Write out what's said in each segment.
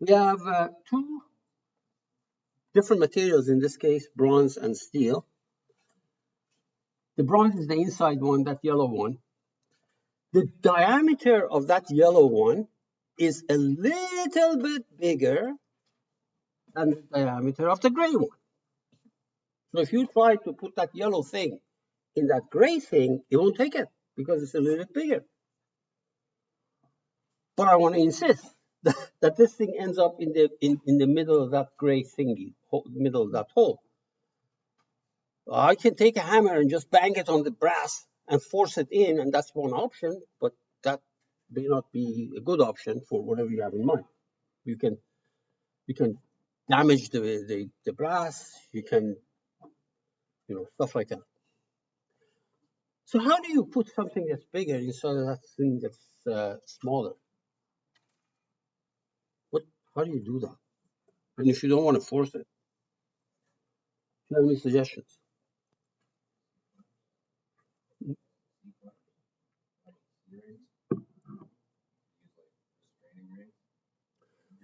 We have two different materials, in this case, bronze and steel. The bronze is the inside one, that yellow one. The diameter of that yellow one is a little bit bigger than the diameter of the gray one. So if you try to put that yellow thing in that gray thing, it won't take it because it's a little bit bigger. But I want to insist that this thing ends up in the middle of that gray thingy, middle of that hole. I can take a hammer and just bang it on the brass and force it in, and that's one option, but that may not be a good option for whatever you have in mind. You can damage the brass, you can, stuff like that. So how do you put something that's bigger inside of that thing that's smaller? How do you do that? And if you don't want to force it, do you have any suggestions?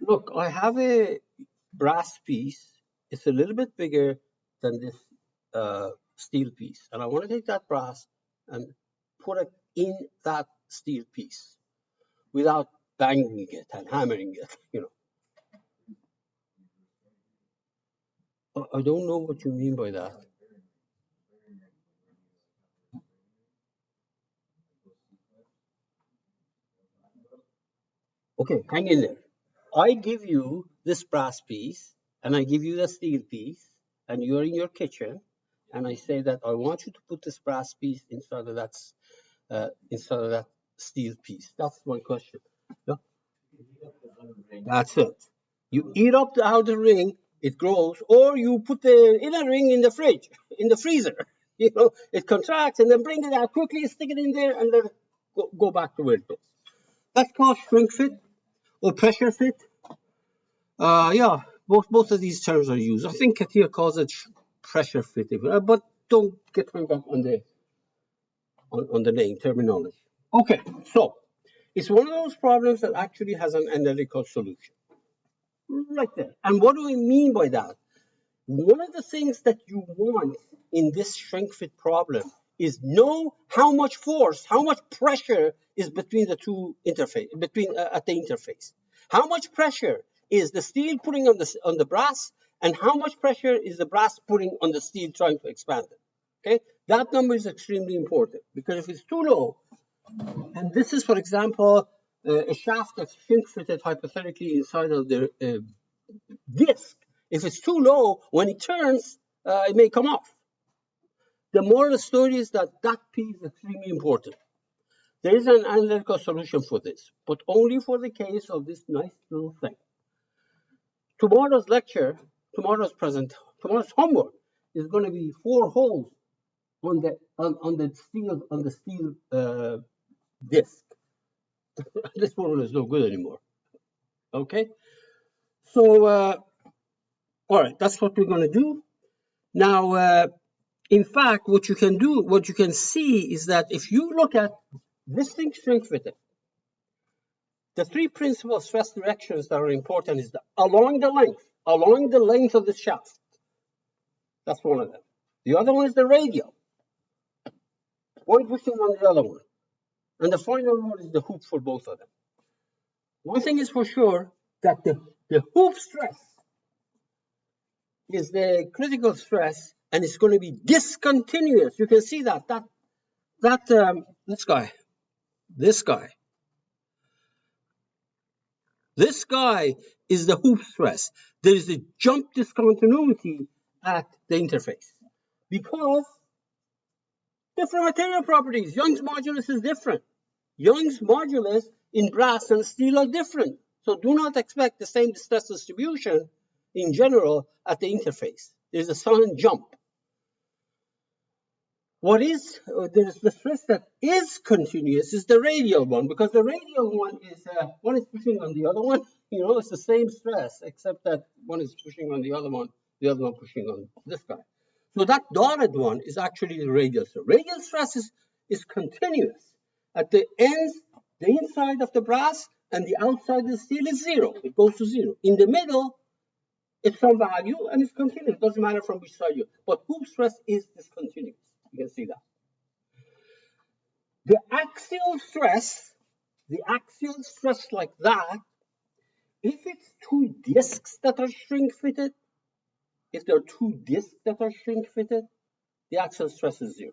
Look, I have a brass piece. It's a little bit bigger than this steel piece. And I want to take that brass and put it in that steel piece without banging it and hammering it, I don't know what you mean by that. Okay, hang in there. I give you this brass piece, and I give you the steel piece, and you're in your kitchen, and I say that I want you to put this brass piece inside of that steel piece. That's my question. Yeah? That's it. You eat up the outer ring, it grows, or you put the inner ring in the fridge, in the freezer. It contracts, and then bring it out quickly, stick it in there, and let it go back to where it goes. That's called shrink fit or pressure fit. Yeah, both of these terms are used. I think Catia calls it pressure fit, but don't get hung up on the name terminology. Okay, so it's one of those problems that actually has an analytical solution. Right there. And what do we mean by that? One of the things that you want in this shrink fit problem is know how much force, how much pressure is between the two interface, at the interface. How much pressure is the steel putting on the brass, and how much pressure is the brass putting on the steel trying to expand it? Okay, that number is extremely important, because if it's too low, and this is, for example, a shaft that's shrink fitted hypothetically inside of the disc. If it's too low, when it turns, it may come off. The moral of the story is that piece is extremely important. There is an analytical solution for this, but only for the case of this nice little thing. Tomorrow's lecture, tomorrow's homework is going to be 4 holes on the steel disc. This one is no good anymore. Okay, so all right, that's what we're going to do now. In fact, what you can see is that if you look at this thing shrink fitted, the 3 principal stress directions that are important is along the length of the shaft. That's one of them. The other one is the radial, one pushing on the other one. And the final one is the hoop for both of them. One thing is for sure, that the hoop stress is the critical stress, and it's going to be discontinuous. You can see that this guy is the hoop stress. There is a jump discontinuity at the interface because different material properties. Young's modulus is different. Young's modulus in brass and steel are different. So do not expect the same stress distribution in general at the interface. There's a sudden jump. There's the stress that is continuous is the radial one, because the radial one is pushing on the other one. It's the same stress, except that one is pushing on the other one pushing on this guy. So that dotted one is actually the radial stress. Radial stress is continuous at the ends, the inside of the brass and the outside of the steel is 0. It goes to 0. In the middle, it's some value and it's continuous. It doesn't matter from which side you. But hoop stress is discontinuous. You can see that. The axial stress like that, if it's two discs that are shrink fitted, if there are two discs that are shrink fitted, the axial stress is 0.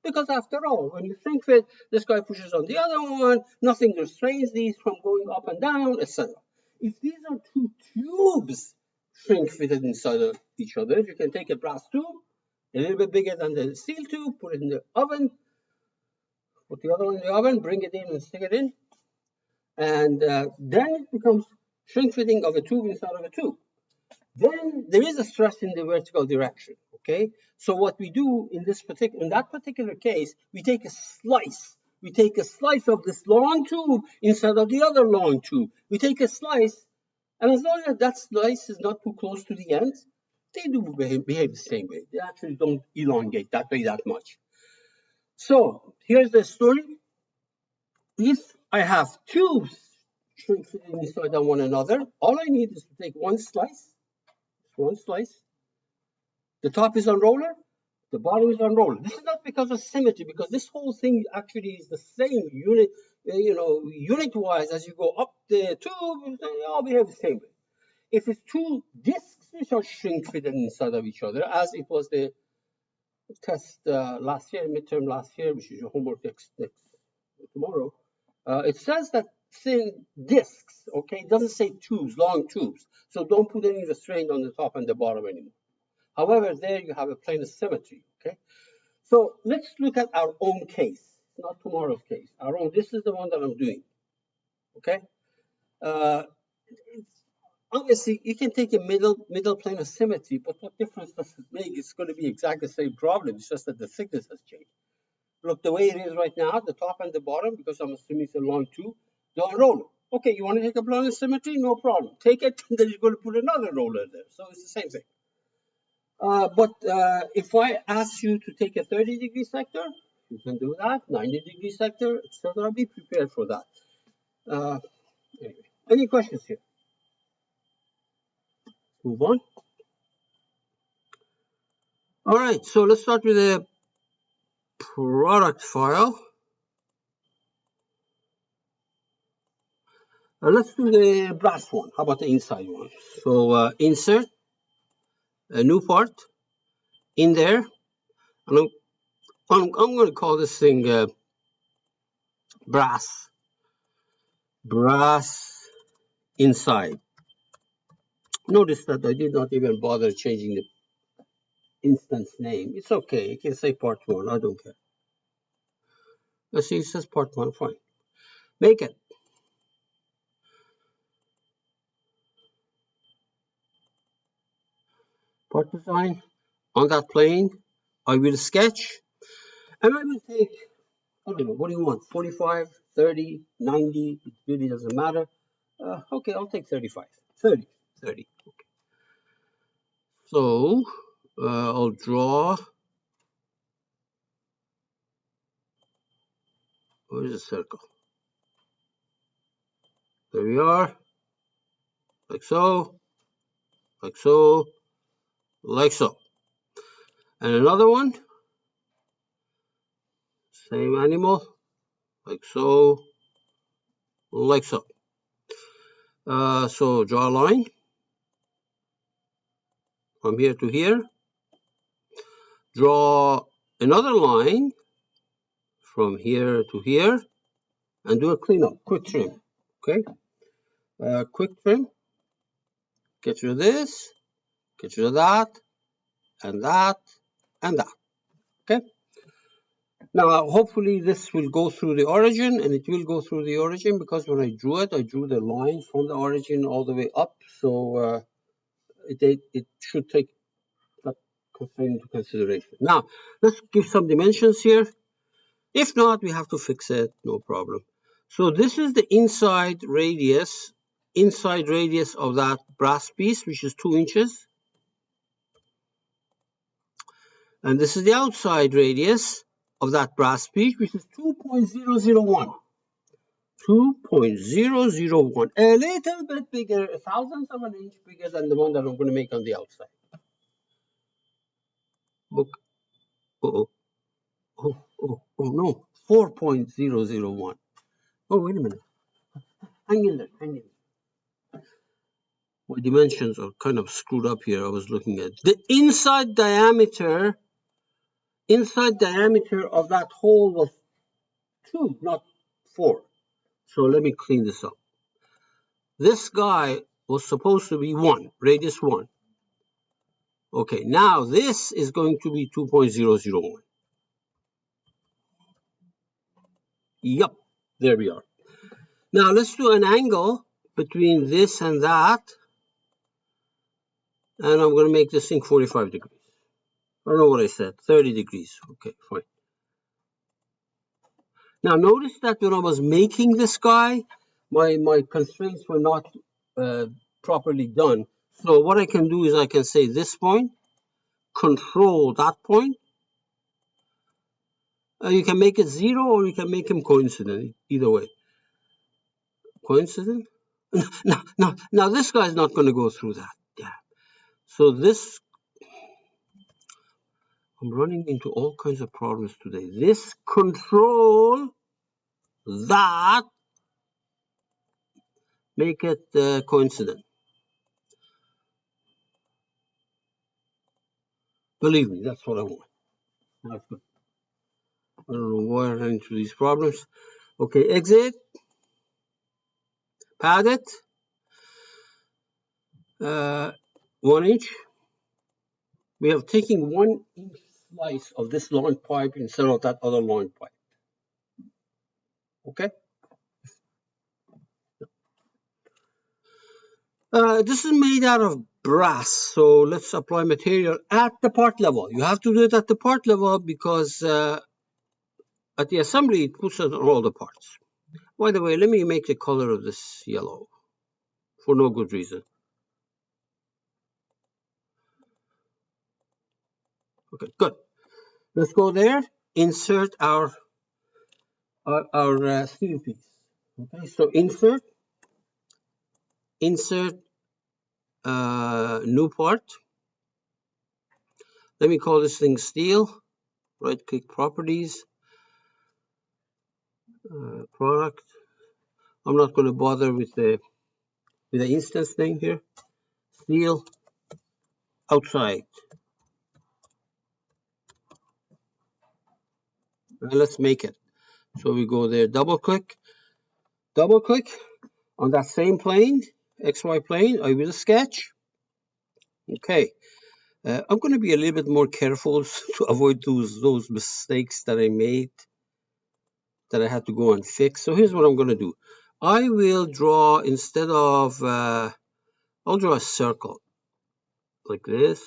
Because after all, when you shrink fit, this guy pushes on the other one, nothing restrains these from going up and down, etc. If these are two tubes shrink fitted inside of each other, you can take a brass tube, a little bit bigger than the steel tube, put it in the oven, put the other one in the oven, bring it in and stick it in, and then it becomes shrink fitting of a tube inside of a tube. Then there is a stress in the vertical direction. Okay, so what we do in that particular case, we take a slice. We take a slice of this long tube instead of the other long tube. We take a slice, and as long as that slice is not too close to the end, they do behave the same way. They actually don't elongate that way that much. So here's the story. If I have tubes shrink fitting inside of one another, all I need is to take one slice. The top is on roller, the bottom is on roller. This is not because of symmetry, because this whole thing actually is the same unit, unit-wise as you go up the tube, they all behave the same way. If it's two discs which are shrink fitted inside of each other, as it was the test midterm last year, which is your homework next tomorrow, it says that thin discs, okay? It doesn't say tubes, long tubes. So don't put any restraint on the top and the bottom anymore. However, there you have a plane of symmetry, okay? So let's look at our own case, not tomorrow's case. Our own, this is the one that I'm doing, okay? Obviously, you can take a middle plane of symmetry, but what difference does it make? It's going to be exactly the same problem. It's just that the thickness has changed. Look, the way it is right now, the top and the bottom, because I'm assuming it's a long tube, they're on roller. Okay, you want to take a plane of symmetry? No problem. Take it, and then you're going to put another roller there. So it's the same thing. But if I ask you to take a 30-degree sector, you can do that. 90-degree sector, etc. Be prepared for that. Anyway, any questions here? Move on. All right, so let's start with the product file. Let's do the brass one. How about the inside one? So insert a new part in there. And I'm going to call this thing brass inside. Notice that I did not even bother changing the instance name. It's okay. You can say part 1. I don't care. Let's see. It says part 1. Fine. Make it. Part design. On that plane, I will sketch. And I will take, I don't know, what do you want? 45, 30, 90? It really doesn't matter. Okay, I'll take 35. 30. Okay. So I'll draw. Where is the circle? There we are. Like so. Like so. Like so. And another one. Same animal. Like so. Like so. So draw a line from here to here. Draw another line from here to here and do a cleanup, quick trim. Okay, quick trim. Get rid of this, get rid of that, and that, and that. Okay. Now, hopefully this will go through the origin, and it will go through the origin because when I drew it, I drew the line from the origin all the way up. So it should take that into consideration. Now, let's give some dimensions here. If not, we have to fix it, no problem. So this is the inside radius of that brass piece, which is 2 inches. And this is the outside radius of that brass piece, which is 2.001. 2.001, a little bit bigger, thousandths of an inch bigger than the one that I'm going to make on the outside. Okay. Oh, no, 4.001. Oh, wait a minute. Hang in there, hang in there. My dimensions are kind of screwed up here. I was looking at the inside diameter of that hole was 2, not 4. So let me clean this up. This guy was supposed to be 1, radius 1. Okay, now this is going to be 2.001. Yup, there we are. Now let's do an angle between this and that. And I'm going to make this thing 45 degrees. I don't know what I said, 30 degrees. Okay, fine. Now notice that when I was making this guy, my constraints were not properly done. So what I can do is I can say this point, control that point. You can make it 0 or you can make him coincident, either way. Coincident? Now this guy's not going to go through that. Yeah. So this, I'm running into all kinds of problems today. This control that, make it coincident. Believe me, that's what I want. That's good. I don't know why I ran into these problems. Okay, exit. Pad it. 1 inch. We have taken 1 inch slice of this long pipe instead of that other long pipe. Okay. This is made out of brass, so let's apply material at the part level. You have to do it at the part level because at the assembly it puts it on all the parts. By the way, let me make the color of this yellow for no good reason. Okay, good. Let's go there. Insert our steel piece. Okay, so insert new part. Let me call this thing steel. Right click properties, product. I'm not going to bother with the instance name here. Steel outside. And let's make it. So we go there, double click on that same plane, XY plane. I will sketch. Okay. I'm going to be a little bit more careful to avoid those mistakes that I made, that I had to go and fix. So here's what I'm going to do. I will draw, instead of, I'll draw a circle like this.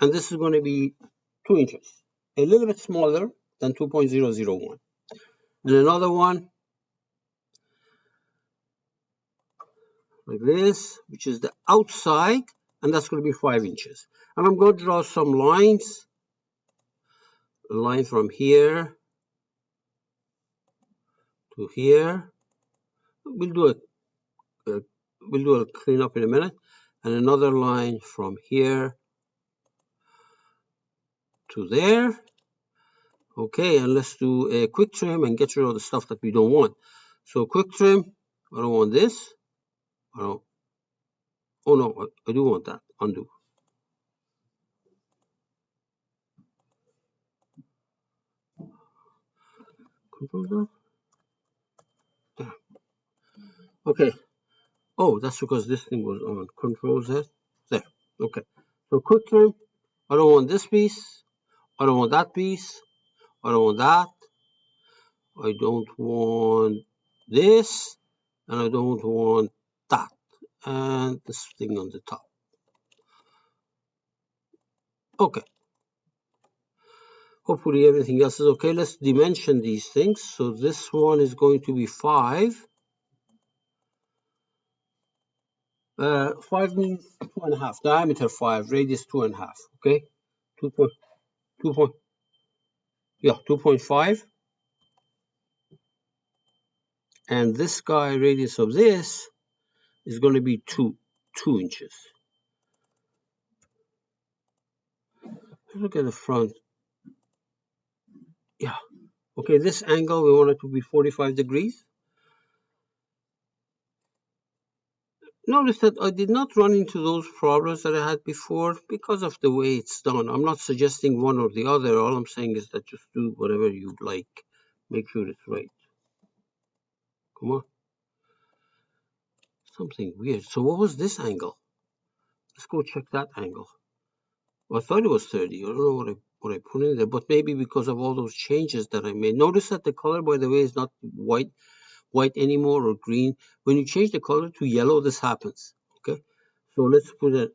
And this is going to be 2 inches, a little bit smaller than 2.001. And another one like this, which is the outside, and that's going to be 5 inches. And I'm going to draw some lines, a line from here to here. We'll do a cleanup in a minute, and another line from here to there. Okay, and let's do a quick trim and get rid of the stuff that we don't want. So quick trim, I don't want this. I don't. Oh no, I do want that. Undo. Control Z. Okay. Oh, that's because this thing was on. Control Z. There. Okay. So quick trim. I don't want this piece. I don't want that piece. I don't want that. I don't want this. And I don't want that. And this thing on the top. Okay. Hopefully everything else is okay. Let's dimension these things. So this one is going to be 5. 5 means 2.5. Diameter 5, radius 2.5. Okay, 2.5. and this guy, radius of this, is going to be 2 inches. Look at the front. Yeah. Okay, this angle, we want it to be 45 degrees. Notice that I did not run into those problems that I had before because of the way it's done. I'm not suggesting one or the other. All I'm saying is that just do whatever you like. Make sure it's right. Come on. Something weird. So what was this angle? Let's go check that angle. Well, I thought it was 30. I don't know what I put in there, but maybe because of all those changes that I made. Notice that the color, by the way, is not white anymore or green. When you change the color to yellow, this happens. Okay, so let's put an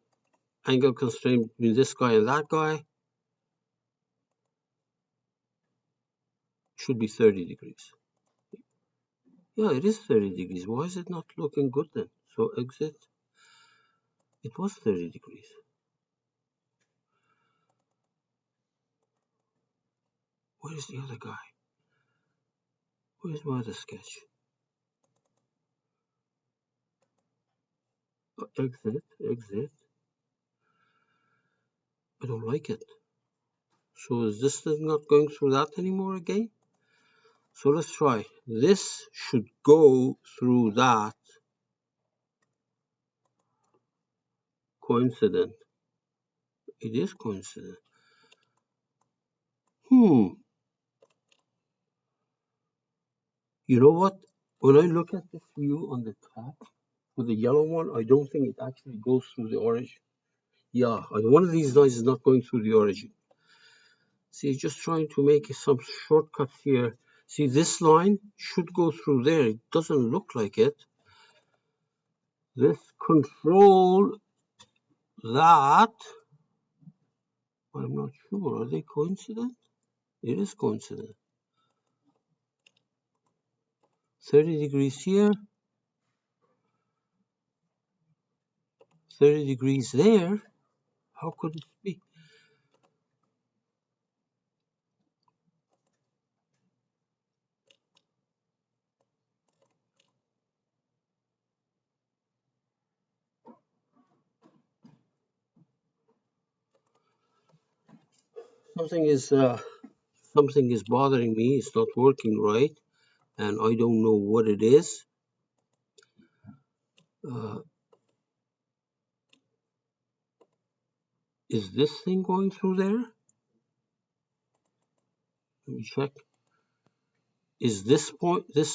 angle constraint between this guy and that guy. Should be 30 degrees. Yeah, it is 30 degrees. Why is it not looking good then? So exit. It was 30 degrees. Where is the other guy? Where's my other sketch? Oh, exit. I don't like it. So is this not going through that anymore again? So let's try. This should go through that. Coincident. It is coincident. You know what? When I look at this view on the top with the yellow one, I don't think it actually goes through the origin. Yeah, one of these lines is not going through the origin. See, just trying to make some shortcuts here. See, this line should go through there. It doesn't look like it. This control that. I'm not sure. Are they coincident? It is coincident. 30 degrees here. 30 degrees there. How could it be? Something is bothering me. It's not working right, and I don't know what it is. Is this thing going through there? Let me check. Is this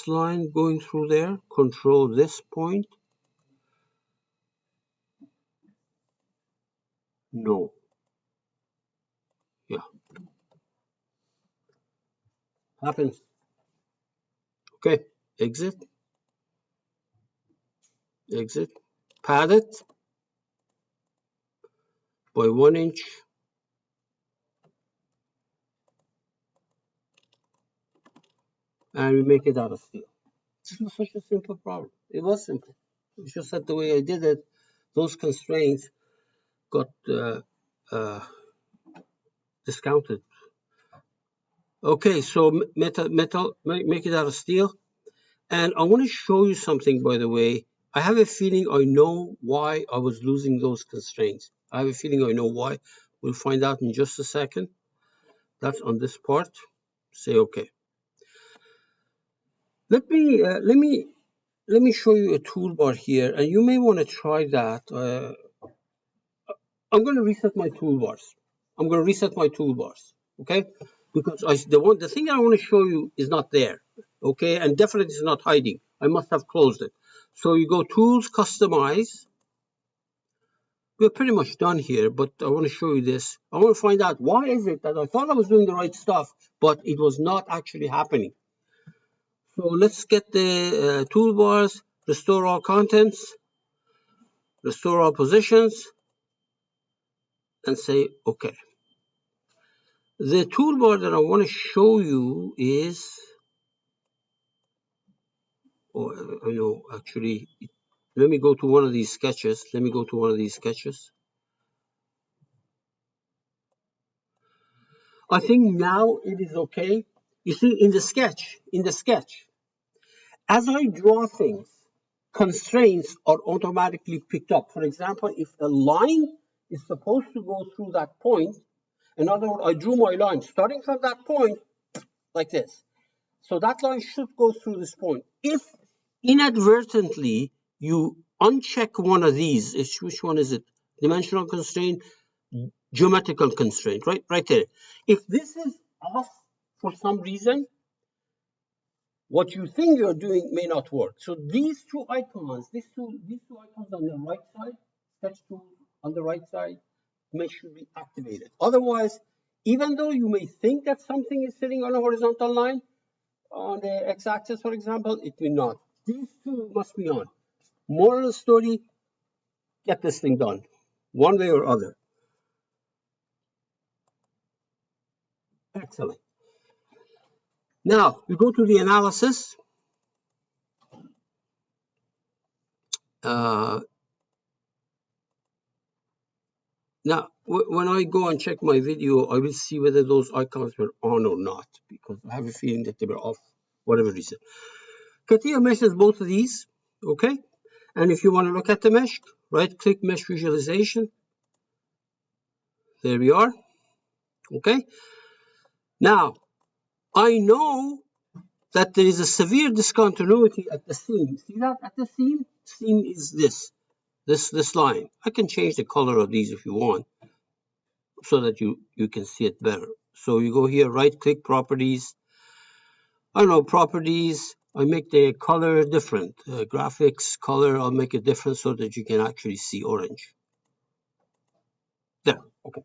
line going through there? Control this point? No. Yeah. Happens. Okay. Exit. Pad it by 1 inch. And we make it out of steel. This was such a simple problem. It was simple. It's just that the way I did it, those constraints got discounted. Okay, so metal, make it out of steel. And I want to show you something, by the way. I have a feeling I know why I was losing those constraints. I have a feeling I know why. We'll find out in just a second. That's on this part. Say okay. Let me show you a toolbar here, and you may want to try that. I'm going to reset my toolbars. Okay, because the thing I want to show you is not there. Okay, and definitely is not hiding. I must have closed it. So you go Tools, Customize. We're pretty much done here, but I want to show you this. I want to find out why is it that I thought I was doing the right stuff, but it was not actually happening. So let's get the toolbars, restore all contents, restore all positions, and say okay. The toolbar that I want to show you is, I know actually, let me go to one of these sketches. I think now it is okay. You see, in the sketch, As I draw things, constraints are automatically picked up. For example, if a line is supposed to go through that point, in other words, I drew my line starting from that point like this. So that line should go through this point. If inadvertently you uncheck one of these, which one is it? Dimensional constraint, geometrical constraint, right there. If this is off for some reason, what you think you're doing may not work. So these two icons, these two icons on the right side, sketch tool on the right side, should be activated. Otherwise, even though you may think that something is sitting on a horizontal line, on the x-axis, for example, it will not. These two must be on. Moral of the story, get this thing done, one way or other. Excellent. Now, we go to the analysis. Now, when I go and check my video, I will see whether those icons were on or not, because I have a feeling that they were off, whatever reason. Catia meshes both of these, okay? And if you want to look at the mesh, right-click Mesh Visualization. There we are, okay? Now, I know that there is a severe discontinuity at the seam. See that at the seam? Seam is this line. I can change the color of these if you want, so that you can see it better. So you go here, right-click Properties. I don't know, Properties. I make the color different. Graphics, color, I'll make it different so that you can actually see orange. There, okay.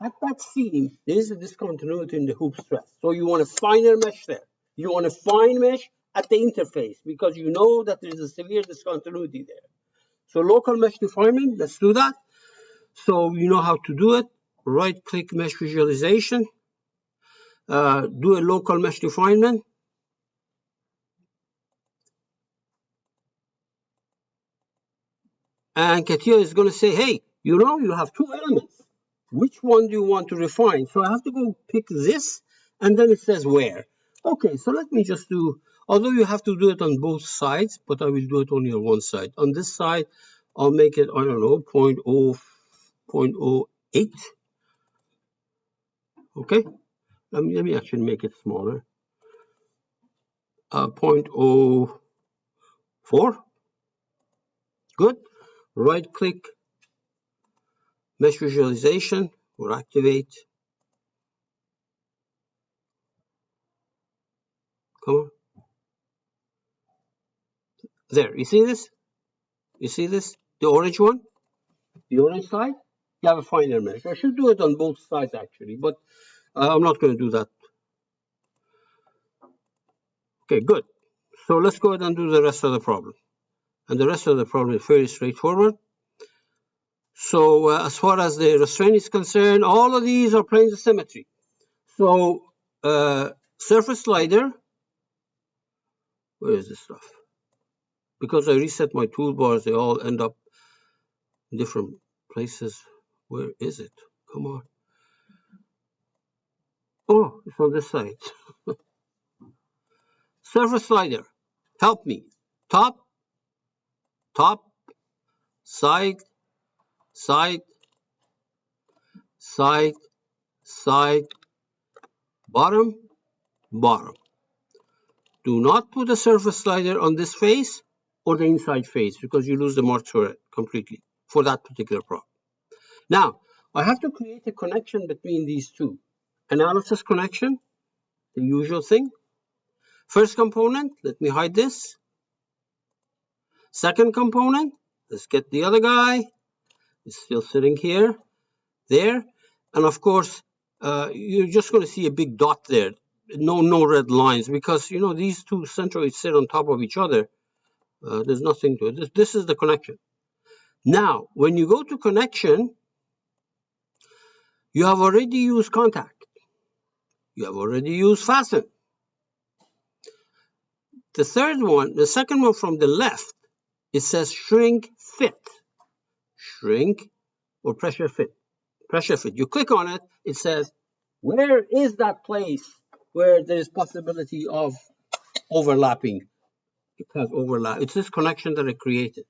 At that seam, there is a discontinuity in the hoop stress. So you want a finer mesh there. You want a fine mesh at the interface because you know that there is a severe discontinuity there. So local mesh definement, let's do that. So you know how to do it. Right-click Mesh Visualization. Do a local mesh definement. And Catia is going to say, hey, you know, you have two elements. Which one do you want to refine? So I have to go pick this, and then it says where. Okay, so let me just do, although you have to do it on both sides, but I will do it only on one side. On this side, I'll make it, I don't know, 0.08. Okay, let me actually make it smaller. 0.04. Good. Right-click Mesh Visualization or activate. Come on. There, you see this? You see this? The orange one? The orange side? You have a finer mesh. I should do it on both sides actually, but I'm not going to do that. Okay, good. So let's go ahead and do the rest of the problem. And the rest of the problem is very straightforward. So as far as the restraint is concerned, all of these are planes of symmetry. So surface slider, where is this stuff? Because I reset my toolbars, they all end up in different places. Where is it? Come on. Oh, it's on this side. Surface slider, help me. Top, top, side, side, side, side, bottom, bottom. Do not put a surface slider on this face or the inside face because you lose the marks for it completely for that particular problem. Now, I have to create a connection between these two. Analysis connection, the usual thing. First component, let me hide this. Second component, let's get the other guy. It's still sitting here, there. And of course, you're just going to see a big dot there. No red lines because, you know, these two centroids sit on top of each other. There's nothing to it. This is the connection. Now, when you go to connection, you have already used contact. You have already used fasten. The third one, the second one from the left, it says shrink fit. Shrink or pressure fit. Pressure fit. You click on it, it says, where is that place where there is possibility of overlapping It has overlap. It's this connection that I created.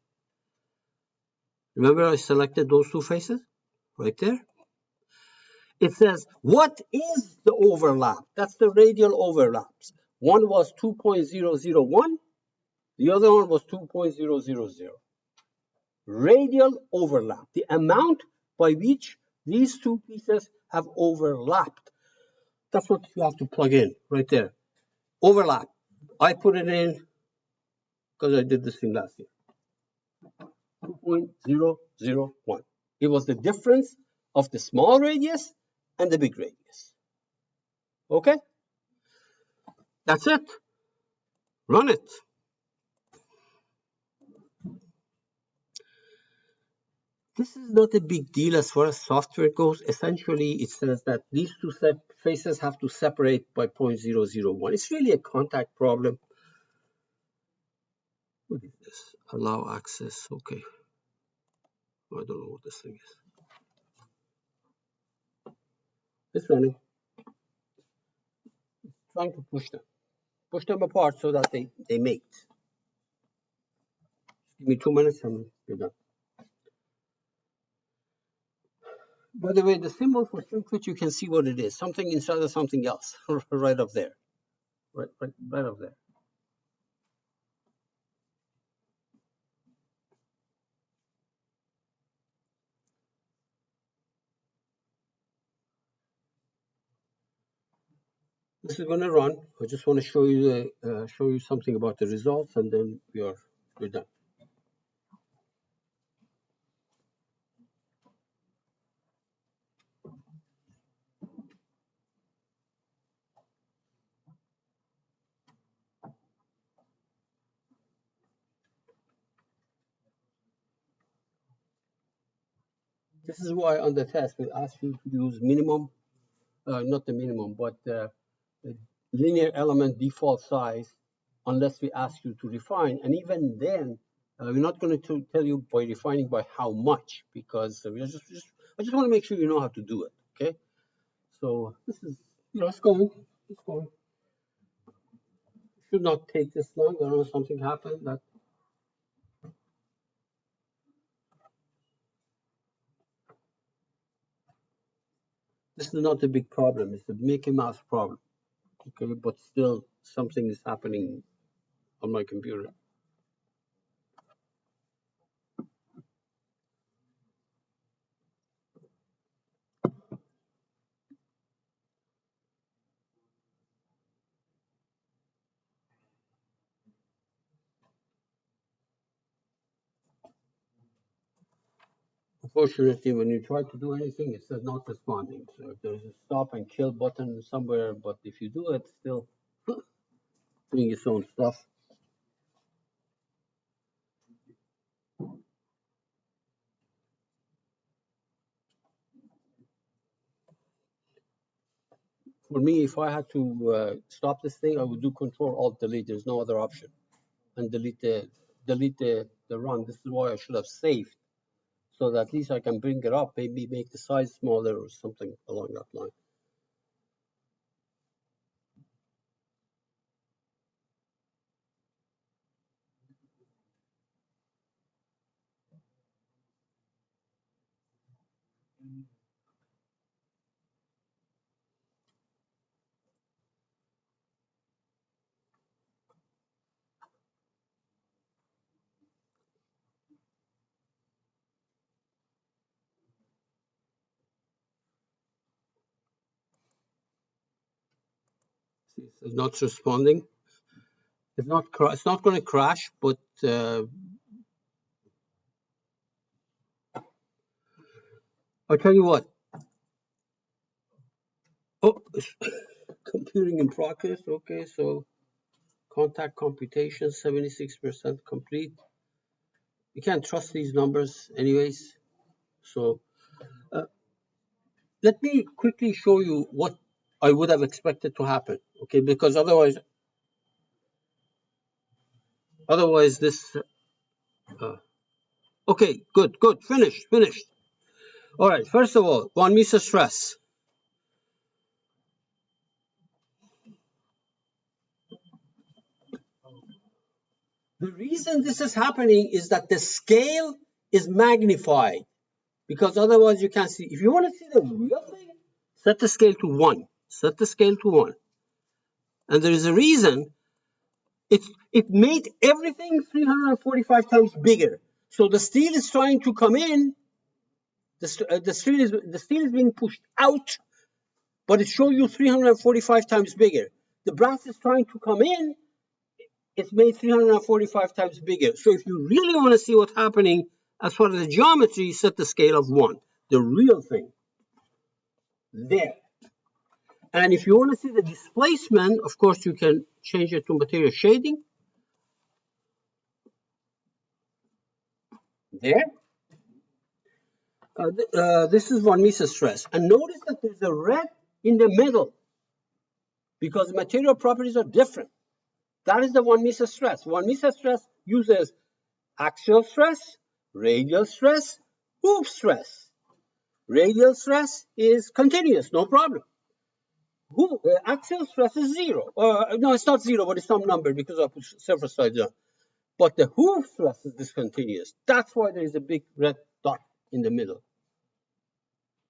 Remember I selected those two faces right there? It says, what is the overlap? That's the radial overlaps. One was 2.001, the other one was 2.000. Radial overlap, the amount by which these two pieces have overlapped. That's what you have to plug in right there. Overlap. I put it in because I did this thing last year. 2.001. It was the difference of the small radius and the big radius. Okay? That's it. Run it. This is not a big deal as far as software goes. Essentially, it says that these two faces have to separate by 0.001. It's really a contact problem. What is this? Allow access. Okay. I don't know what this thing is. It's running. It's trying to push them. Push them apart so that they mate. Give me 2 minutes and we're done. By the way, the symbol for switch, you can see what it is. Something inside of something else, right up there. Right up there. This is going to run. I just want to show you something about the results, and then we're done. This is why on the test we ask you to use minimum, not the minimum, but the linear element default size, unless we ask you to refine. And even then, we're not going to tell you by refining by how much, because I just want to make sure you know how to do it. Okay, so this is, it's going. It's going. It should not take this long. I don't know if something happened that. This is not a big problem. It's a Mickey Mouse problem. Okay, but still something is happening on my computer. Unfortunately, when you try to do anything, it says not responding. So if there's a stop and kill button somewhere, but if you do it, still doing its own stuff. For me, if I had to stop this thing, I would do Control Alt Delete. There's no other option, and delete the run. This is why I should have saved, so that at least I can bring it up, maybe make the size smaller or something along that line. See, it's not responding. It's not going to crash, but I'll tell you what. Oh, computing in progress. Okay, so contact computation 76% complete. You can't trust these numbers, anyways. So let me quickly show you what I would have expected to happen. Okay, because otherwise this. Okay, good, finished. All right. First of all, one meter stress. The reason this is happening is that the scale is magnified, because otherwise you can't see. If you want to see the real thing, set the scale to 1. Set the scale to 1. And there is a reason. It made everything 345 times bigger. So the steel is trying to come in. The steel is being pushed out, but it shows you 345 times bigger. The brass is trying to come in. It's made 345 times bigger. So if you really want to see what's happening as far as the geometry, set the scale of 1. The real thing. There. And if you want to see the displacement, of course, you can change it to material shading. There. This is von Mises stress. And notice that there's a red in the middle because material properties are different. That is the von Mises stress. Von Mises stress uses axial stress, radial stress, hoof stress. Radial stress is continuous, no problem. Axial stress is 0. No, it's not 0, but it's some number because I put several sides on. But the hoof stress is discontinuous. That's why there is a big red dot in the middle.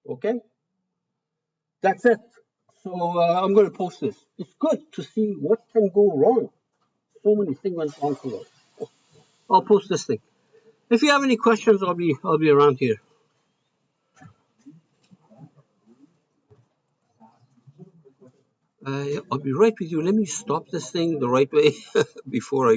Okay? That's it. So I'm going to post this. It's good to see what can go wrong. So many things went wrong for us. I'll post this thing. If you have any questions, I'll be around here. I'll be right with you. Let me stop this thing the right way before I